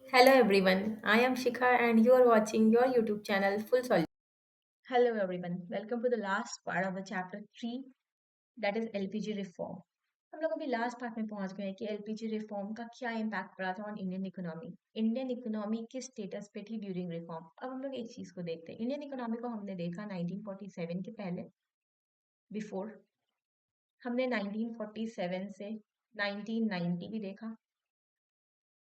Hello everyone, I am Shikha and you are watching your YouTube channel Full Solution. Hello everyone, welcome to the last part of the chapter 3 that is LPG reform. हम लोग अभी last part में पहुंच गए कि LPG reform का क्या impact पड़ा था ऑन इंडियन इकोनॉमी किस स्टेटस पे थी ड्यूरिंग रिफॉर्म। अब हम लोग एक चीज को देखते हैं, इंडियन इकोनॉमी को हमने देखा 1947 के पहले, बिफोर। हमने 1947 से 1990 भी देखा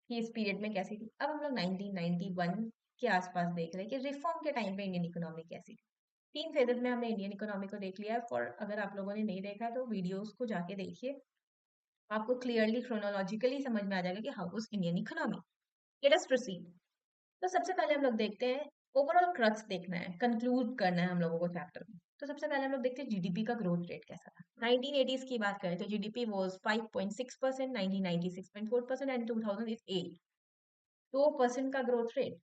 कि इस पीरियड में कैसी थी। अब हम लोग 1991 के आसपास देख रहे हैं कि रिफॉर्म के टाइम पे इंडियन इकोनॉमी कैसी थी। तीन फेजेस में हमने इंडियन इकोनॉमी को देख लिया है। फॉर अगर आप लोगों ने नहीं देखा है तो वीडियोस को जाके देखिए, आपको क्लियरली क्रोनोलॉजिकली समझ में आ जाएगा कि how was Indian economy. Let us proceed. तो सबसे पहले हम लोग देखते हैं, ओवरऑल क्रक्स देखना है, कंक्लूड करना है हम लोगों को चैप्टर में। तो सबसे पहले हम लोग देखते हैं जीडीपी का ग्रोथ रेट कैसा था। 1980s की बात करें तो जीडीपी वाज 5.6%, 1990 6.4% एंड 2000 इज 8, 2% का growth rate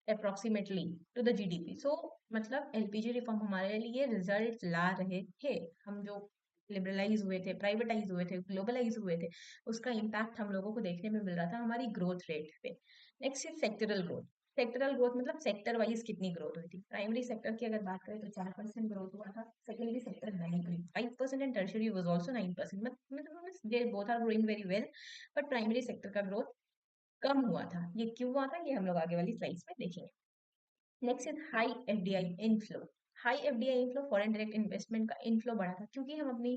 approximately to the GDP. So मतलब एलपीजी रिफॉर्म हमारे लिए रिजल्ट ला रहे थे। हम जो लिबरलाइज हुए थे, प्राइवेटाइज हुए थे, ग्लोबलाइज हुए थे, उसका इम्पैक्ट हम लोगों को देखने में मिल रहा था हमारी ग्रोथ रेट पे। Next is sectoral growth. Sectoral growth मतलब सेक्टर वाइज कितनी ग्रोथ हुई थी। प्राइमरी सेक्टर की अगर बात करें तो 4% ग्रोथ हुआ था, secondary sector 9.5% and tertiary was also 9%। मतलब they both are growing very well, but primary sector का ग्रोथ कम हुआ था। ये क्यों हुआ था ये हम लोग आगे वाली स्लाइड्स में देखेंगे। Next is high FDI inflow. High FDI inflow, foreign direct investment का इनफ्लो बढ़ा था क्योंकि हम अपनी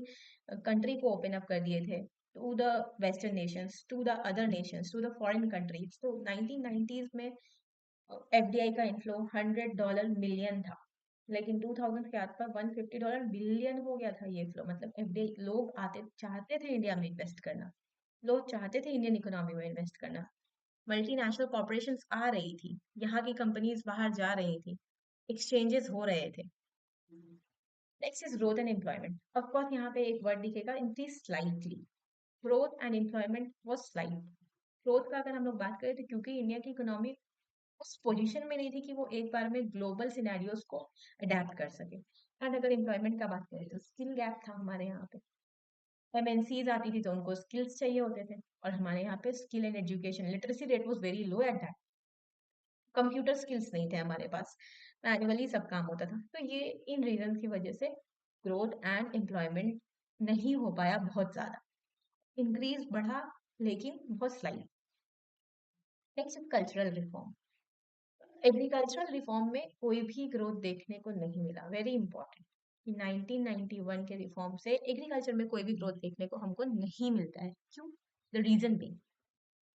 कंट्री को ओपन अप कर दिए थे to the western nations, to the other nations, to the foreign countries. तो 1990s में एफडीआई का इनफ्लो $100 मिलियन था, लेकिन 2000 के आसपास $150 बिलियन हो गया था ये फ्लो। मतलब एफडीआई, लोग आते चाहते थे इंडिया में इन्वेस्ट करना, लोग चाहते थे इंडियन इकोनॉमी में इन्वेस्ट करना। मल्टीनेशनल कॉर्पोरेशंस आ रही थी, यहाँ की कंपनीज बाहर जा रही थी, एक्सचेंजेस हो रहे थे। Next is growth and employment. Of course यहाँ पे एक वर्ड दिखेगा, increase slightly. Growth and employment was slight. Growth का अगर हम लोग बात करें तो क्योंकि इंडिया की इकोनॉमी उस पोजीशन में नहीं थी कि वो एक बार में ग्लोबल सिनेरियोज को अडेप्ट कर सके। एंड अगर एम्प्लॉयमेंट का बात करें तो स्किल गैप था हमारे यहाँ पे। एमएनसीज आती थी तो उनको स्किल्स चाहिए होते थे, और हमारे यहाँ पे skill and education literacy rate was very low at that. Computer skills नहीं थे हमारे पास, मैन्युअली सब काम होता था। तो ये इन रीजन की वजह से ग्रोथ एंड एम्प्लॉयमेंट नहीं हो पाया बहुत ज्यादा। इंक्रीज बढ़ा लेकिन बहुत slight. Next cultural reform. Agricultural reform में कोई भी ग्रोथ देखने को नहीं मिला, वेरी इंपॉर्टेंट। 1991 के रिफॉर्म से एग्रीकल्चर में कोई भी ग्रोथ देखने को हमको नहीं मिलता है। क्यों? The reason be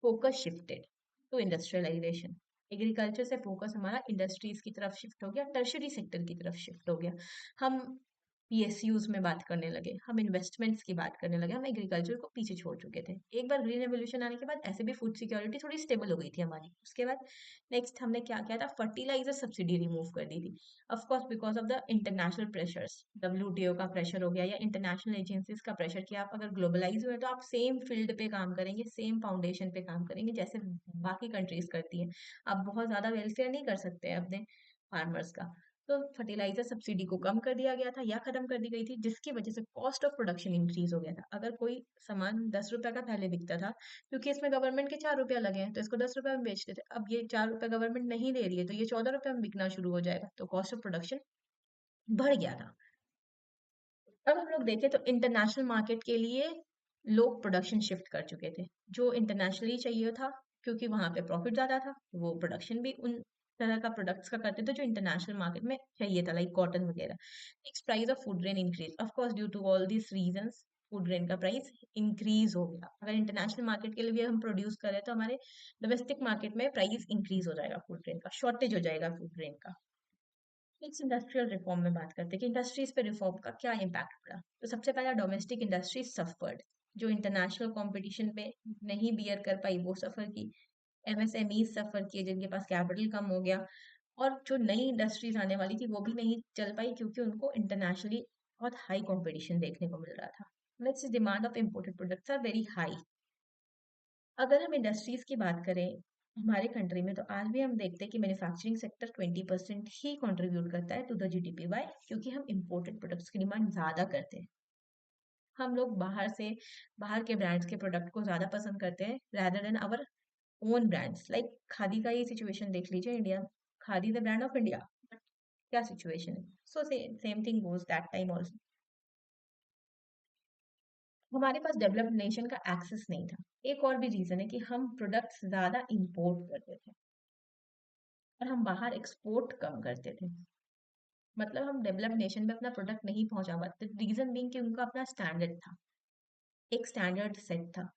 focus shifted to industrialisation. Agriculture से फोकस हमारा इंडस्ट्रीज की तरफ शिफ्ट हो गया, टर्शरी सेक्टर की तरफ शिफ्ट हो गया। हम पीएसयूज में बात करने लगे, हम इन्वेस्टमेंट्स की बात करने लगे, हम एग्रीकल्चर को पीछे छोड़ चुके थे। एक बार ग्रीन रेवोल्यूशन आने के बाद ऐसे भी फूड सिक्योरिटी थोड़ी स्टेबल हो गई थी हमारी। उसके बाद नेक्स्ट हमने क्या किया था, फर्टिलाइजर सब्सिडी रिमूव कर दी थी। Of course because of the international pressures, WTO का प्रेशर हो गया या इंटरनेशनल एजेंसीज का प्रेशर कि आप अगर ग्लोबलाइज हुए तो आप सेम फील्ड पे काम करेंगे, सेम फाउंडेशन पे काम करेंगे जैसे बाकी कंट्रीज करती हैं। आप बहुत ज्यादा वेलफेयर नहीं कर सकते हैं अपने फार्मर्स का। तो फर्टिलाइजर सब्सिडी को कम कर दिया गया था या खत्म कर दी गई थी, जिसकी वजह से कॉस्ट ऑफ प्रोडक्शन इंक्रीज हो गया था। अगर कोई सामान 10 रुपए का पहले बिकता था, क्योंकि इसमें गवर्नमेंट के 4 रुपया लगे हैं तो इसको 10 रुपए में बेचते थे। अब ये 4 रुपए गवर्नमेंट नहीं दे रही है तो ये 14 रुपए में बिकना शुरू हो जाएगा, तो कॉस्ट ऑफ प्रोडक्शन बढ़ गया था। अब हम लोग देखें तो इंटरनेशनल मार्केट के लिए लोग प्रोडक्शन शिफ्ट कर चुके थे। जो इंटरनेशनली चाहिए था, क्योंकि वहां पे प्रॉफिट ज्यादा था, वो प्रोडक्शन भी उन तरह का प्रोडक्ट्स का करते थे जो इंटरनेशनल मार्केट में चाहिए था, लाइक कॉटन वगैरह। Next, price of food grain increase. Of course due to all this reasons food grain का प्राइस इंक्रीज हो गया। अगर इंटरनेशनल मार्केट के लिए भी हम प्रोड्यूस करें तो हमारे डोमेस्टिक मार्केट में प्राइस इंक्रीज हो जाएगा, फूड ग्रेन का शॉर्टेज हो जाएगा फूड ग्रेन का। इस इंडस्ट्रियल रिफॉर्म में बात करते हैं कि इंडस्ट्रीज पे रिफॉर्म का क्या इम्पैक्ट पड़ा। तो सबसे पहला, डोमेस्टिक इंडस्ट्री सफर्ड। जो इंटरनेशनल कंपटीशन में नहीं बियर कर पाई वो सफर की, एमएसएमई सफर किए जिनके पास कैपिटल कम हो गया, और जो नई इंडस्ट्रीज आने वाली थी वो भी नहीं चल पाई क्योंकि उनको इंटरनेशनली बहुत हाई कंपटीशन देखने को मिल रहा था। Next, demand of imported products are very high. अगर हम इंडस्ट्रीज की बात करें हमारे कंट्री में, तो आज भी हम देखते हैं कि मैन्युफैक्चरिंग सेक्टर 20% ही कंट्रीब्यूट करता है टू द जीडीपी। वाई? क्योंकि हम इम्पोर्टेड प्रोडक्ट्स की डिमांड ज्यादा करते हैं। हम लोग बाहर के ब्रांड्स के प्रोडक्ट को ज्यादा पसंद करते हैं rather then our own brands like khadi का ही सिचुएशन देख लीजिए, India Khadi the brand of India, क्या सिचुएशन है। So same thing goes that time also. हमारे पास डेवलप्ड नेशन का एक्सेस नहीं था। एक और भी रीजन है कि हम प्रोडक्ट्स ज्यादा इंपोर्ट करते थे और हम बाहर एक्सपोर्ट कम करते थे। मतलब हम डेवलप्ड नेशन में अपना प्रोडक्ट नहीं पहुंचा पाते, रीजन बीइंग कि उनका अपना स्टैंडर्ड था, एक स्टैंडर्ड सेट था।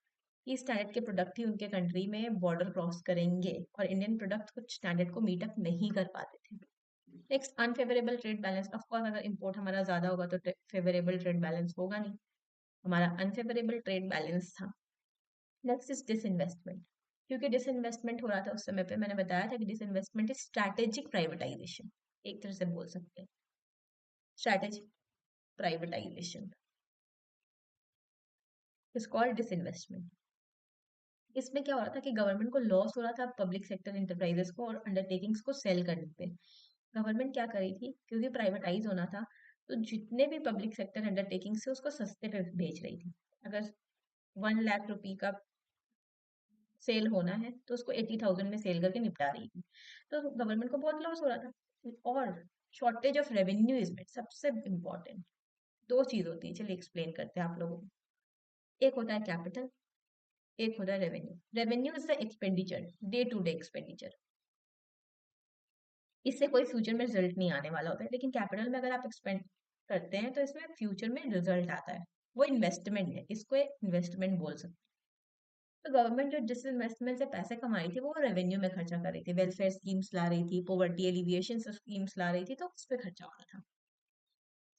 इस स्टैंडर्ड के प्रोडक्ट ही उनके कंट्री में बॉर्डर क्रॉस करेंगे और इंडियन प्रोडक्ट कुछ स्टैंडर्ड को मीट अप नहीं कर पाते थे। Next, unfavourable trade balance. Of course अगर इंपोर्ट हमारा ज्यादा होगा तो फेवरेबल ट्रेड बैलेंस होगा नहीं, हमारा अनफेवरेबल ट्रेड बैलेंस था। Next is disinvestment. क्योंकि डिसइन्वेस्टमेंट हो रहा था उस समय पे, मैंने बताया था कि डिसइन्वेस्टमेंट इज स्ट्रैटेजिक प्राइवेटाइजेशन, एक तरह से बोल सकते हैं strategic privatisation is called disinvestment. इसमें क्या हो रहा था कि गवर्नमेंट को लॉस हो रहा था पब्लिक सेक्टर इंटरप्राइजेस को और अंडरटेकिंग्स को सेल करने पे। गवर्नमेंट क्या कर रही थी, क्योंकि प्राइवेटाइज होना था, तो जितने भी पब्लिक सेक्टर अंडरटेकिंग से उसको सस्ते पे बेच रही थी। अगर 1 लाख रुपए का सेल होना है तो उसको 80,000 में सेल करके निपटा रही थी, तो गवर्नमेंट को बहुत लॉस हो रहा था। और शॉर्टेज ऑफ रेवेन्यू इज में सबसे इम्पोर्टेंट दो चीज होती है, चलिए एक्सप्लेन करते हैं आप लोगों को। एक होता है कैपिटल, एक होता है revenue. Revenue is the expenditure, day to day expenditure, इससे कोई फ्यूचर में रिजल्ट नहीं आने वाला होता है। लेकिन कैपिटल में अगर आप एक्सपेंड करते हैं तो इसमें फ्यूचर में रिजल्ट आता है, वो इन्वेस्टमेंट है, इसको इन्वेस्टमेंट बोल सकते हैं। तो गवर्नमेंट जो जिस इन्वेस्टमेंट से पैसे कमा रही थी वो रेवेन्यू में खर्चा कर रही थी, वेलफेयर स्कीम्स ला रही थी, पॉवर्टी एलिविएशन स्कीम्स ला रही थी, तो उस पर खर्चा हो रहा था।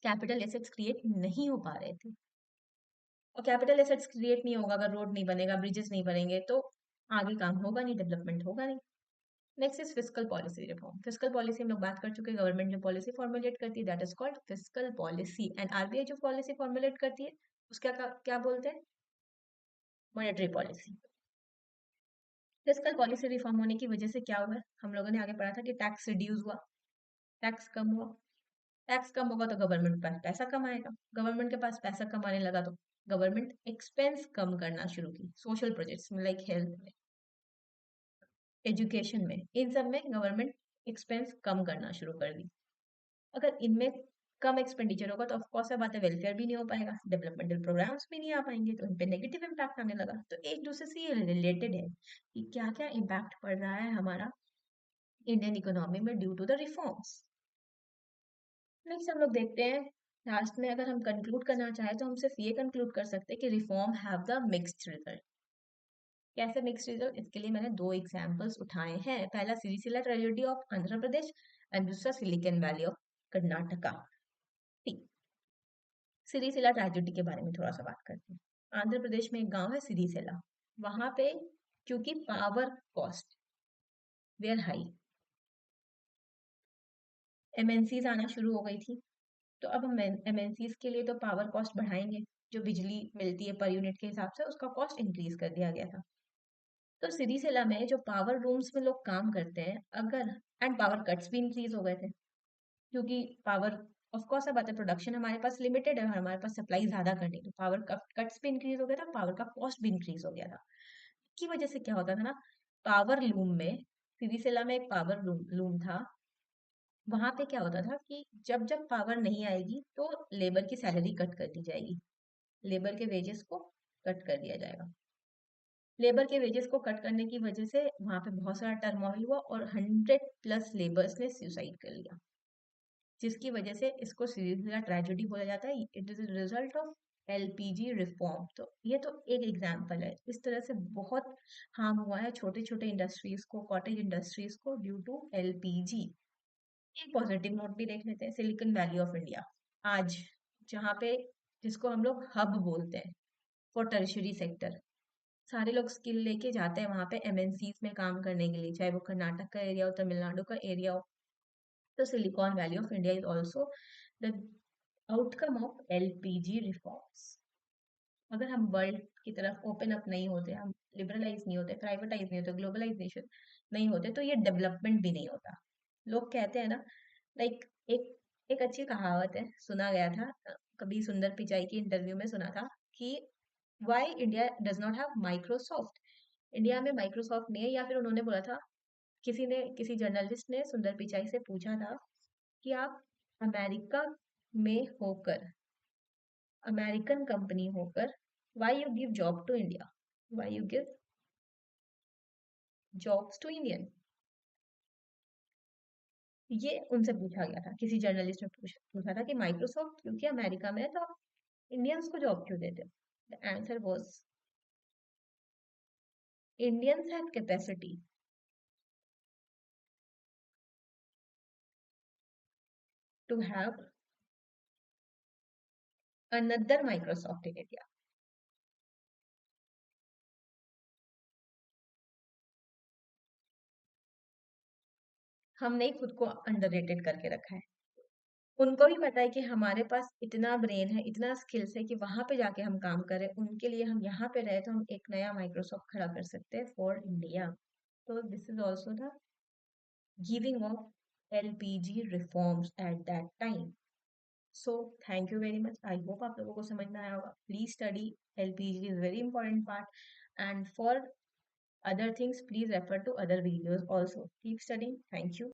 कैपिटल एसेट्स क्रिएट नहीं हो पा रहे थे, और कैपिटल एसेट्स क्रिएट नहीं होगा अगर रोड नहीं बनेगा, ब्रिजेस नहीं बनेंगे, तो आगे काम होगा नहीं, डेवलपमेंट होगा नहीं। Next is fiscal policy reform. Fiscal policy हम लोग बात कर चुके हैं, गवर्नमेंट जो पॉलिसी फॉर्मुलेट करती है that is called fiscal policy, and RBI जो पॉलिसी फॉर्मुलेट करती है उसका क्या बोलते हैं, monetary policy. Fiscal policy reform होने की वजह से क्या हुआ, हम लोगों ने आगे पढ़ा था कि टैक्स रिड्यूस हुआ, टैक्स कम हुआ। टैक्स कम होगा तो गवर्नमेंट के पास पैसा कम आएगा, गवर्नमेंट के पास पैसा कम आने लगा तो गवर्नमेंट एक्सपेंस कम करना शुरू की, सोशल प्रोजेक्ट्स में लाइक हेल्थ में, एजुकेशन में, इन सब में गवर्नमेंट एक्सपेंस कम करना शुरू कर दी। अगर इनमें कम एक्सपेंडिचर होगा तो ऑफकोर्स बात है, वेलफेयर भी नहीं हो पाएगा, डेवलपमेंटल प्रोग्राम्स भी नहीं आ पाएंगे, तो इन पे नेगेटिव इम्पैक्ट आने लगा। तो एक दूसरे से ये रिलेटेड है कि क्या क्या इम्पैक्ट पड़ रहा है हमारा इंडियन इकोनॉमी में due to the reforms. Next हम लोग देखते हैं, लास्ट में अगर हम कंक्लूड करना चाहें तो हम सिर्फ ये कंक्लूड कर सकते हैं कि reform have the mixed result. कैसे मिक्स्ड रिजल्ट, इसके लिए मैंने दो एग्जांपल्स उठाए हैं। पहला Sirisilla tragedy of Andhra Pradesh and दूसरा सिलिकन वैली ऑफ कर्नाटका। ठीक, सिरिसिला ट्रेजेडी के बारे में थोड़ा सा बात करते हैं। आंध्र प्रदेश में एक गांव है सिरिसिला, वहां पे क्योंकि power cost were high, MNCs आना शुरू हो गई थी, तो अब हम एमएनसीज के लिए तो पावर कॉस्ट बढ़ाएंगे, जो बिजली मिलती है पर यूनिट के हिसाब से उसका कॉस्ट इंक्रीज कर दिया गया था। तो सिरिसिला में जो पावर रूम्स में लोग काम करते हैं, अगर एंड पावर कट्स भी इंक्रीज हो गए थे, क्योंकि पावर ऑफ कोर्स बात है, प्रोडक्शन हमारे पास लिमिटेड है, हमारे पास सप्लाई ज्यादा करनी, तो पावर कट्स भी इंक्रीज हो गया था, पावर का कॉस्ट भी इंक्रीज हो गया था। की वजह से क्या होता था ना, पावर लूम में, सिरिसिला में एक पावर लूम था, वहां पे क्या होता था कि जब जब पावर नहीं आएगी तो लेबर की सैलरी कट कर दी जाएगी, लेबर के वेजेस को कट कर दिया जाएगा। लेबर के वेजेस को कट करने की वजह से वहां पे बहुत सारा टर्मोइल हुआ और 100+ लेबर्स ने सुसाइड कर लिया, जिसकी वजह से इसको सीरियसली ट्रेजेडी बोला जाता है। It is result of LPG reform. तो ये तो एक एग्जांपल है, इस तरह से बहुत हार्म हुआ है छोटे छोटे इंडस्ट्रीज को, कॉटेज इंडस्ट्रीज को ड्यू टू एलपीजी। एक पॉजिटिव नोट भी देख लेते हैं, सिलिकॉन वैली ऑफ इंडिया आज, जहाँ पे, जिसको हम लोग हब बोलते हैं फॉर टर्शियरी सेक्टर, सारे लोग स्किल लेके जाते हैं वहां पे एमएनसीज में काम करने के लिए, चाहे वो कर्नाटक का एरिया हो, तमिलनाडु का एरिया हो। तो silicon valley of India is also the outcome of LPG reforms. अगर हम वर्ल्ड की तरफ ओपन अप नहीं होते, हम लिबरलाइज नहीं होते, प्राइवेटाइज नहीं होते, ग्लोबलाइजेशन नहीं होते, तो ये डेवलपमेंट भी नहीं होता। लोग कहते हैं ना, लाइक एक एक अच्छी कहावत है, सुना गया था, कभी सुंदर पिचाई की इंटरव्यू में सुना था कि why India does not have Microsoft. India में माइक्रोसॉफ्ट ने, या फिर उन्होंने बोला था, किसी जर्नलिस्ट ने सुंदर पिचाई से पूछा था कि आप अमेरिका में होकर, अमेरिकन कंपनी होकर, why you give job to India, why you give jobs to Indian. ये उनसे पूछा गया था, किसी जर्नलिस्ट ने पूछा था कि माइक्रोसॉफ्ट क्योंकि अमेरिका में है तो आप इंडियंस को जॉब क्यों देते हो। The answer was, Indians have capacity to have another Microsoft in India. हमने ही खुद को अंडररेटेड करके रखा है। उनको भी पता है कि हमारे पास इतना ब्रेन है, इतना स्किल्स है कि वहां पे जाके हम काम करें, उनके लिए हम यहाँ पे रहे तो हम एक नया माइक्रोसॉफ्ट खड़ा कर सकते हैं फॉर इंडिया। तो this is also the giving of LPG reforms at that time. So thank you very much, I hope आप लोगों को समझ में आया होगा। Please study, LPG is very important part, and for other things please refer to other videos also. Keep studying. Thank you.